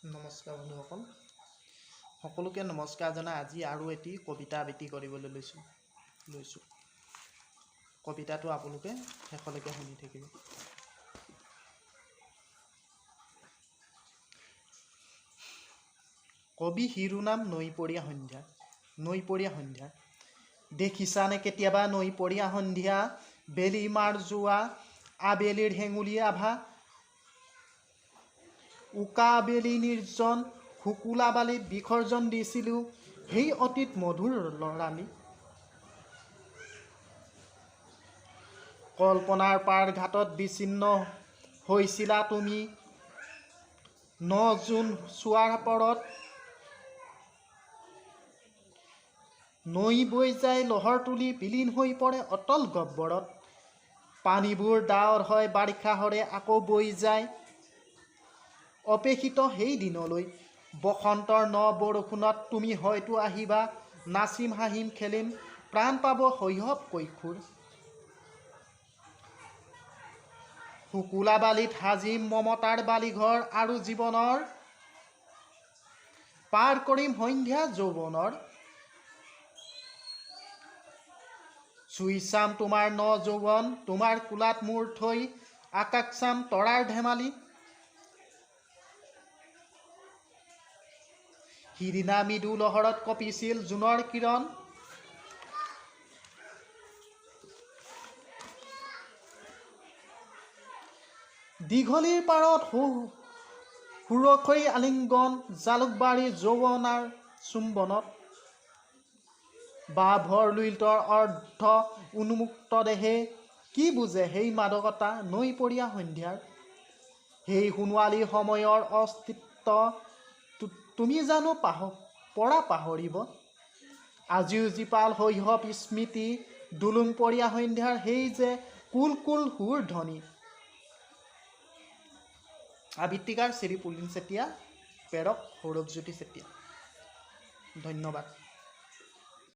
নমস্কাৰ বন্ধুসকল, সকলোকে নমস্কাৰ জনাই আজি আৰু এটি কবিতা আবৃত্তি কৰিবলৈ লৈছোঁ। কবিতাটো আপোনালোকে শেষলৈকে শুনি থাকিব। কবি শিৰোনাম নৈপৰীয়া সন্ধ্যা। দেখিছানে কেতিয়াবা নৈপৰীয়া সন্ধ্যা, বেলি মাৰ যোৱা আবেলিৰ হেঙুলি আভা, উকা আবেলি নিৰ্জন শুকুলা বালিত বিসৰ্জন দিছিলোঁ সেই অতীত মধুৰ লৰালি। কল্পনাৰ পাৰ ঘাটত বিচ্ছিন্ন হৈছিলা তুমি ৯ জুন চোৱাৰ পৰত। নৈ বৈ যায় লহৰ তুলি বিলীন হৈ পৰে অতল গহ্বৰত। পানীবোৰ ডাৱৰ হয় বাৰিষা হৰে আকৌ বৈ যায় অপেক্ষিত সেই দিনলৈ। বসন্তৰ ন বৰষুণত তুমি হয়তো আহিবা, নাচিম হাঁহিম খেলিম প্ৰাণ পাব শৈশৱ কৈশোৰ। শুকুলা বালিত সাজিম মমতাৰ বালিঘৰ আৰু জীৱনৰ পাৰ কৰিম সন্ধ্যা যৌৱনৰ। চুই চাম তোমাৰ ন যৌৱন, তোমাৰ কোলাত মূৰ থৈ আকাশ চাম তৰাৰ ধেমালি। সিদিনা মৃদু লহৰত কঁপিছিল জোনৰ কিৰণ, দীঘলীৰ পাৰত সুৰক্ষৈ আলিংগন, জালুকবাৰী যৌৱনাৰ চুম্বনত। বা ভৰ লুইতৰ অৰ্ধ উন্মুক্ত দেহে কি বুজে সেই মাদকতা নৈপৰীয়া সন্ধ্যাৰ। সেই সোণোৱালী সময়ৰ অস্তিত্ব তুমি জানো পৰা পাহৰিব। আজিও জীপাল শৈশৱ স্মৃতি দুলুংপৰীয়া সন্ধ্যাৰ সেই যে কুল কুল সুৰ ধ্বনি। আবৃত্তিকাৰ শ্ৰী পুলিন চেতিয়া, প্ৰেৰক সৌৰভজ্যোতি চেতিয়া। ধন্যবাদ।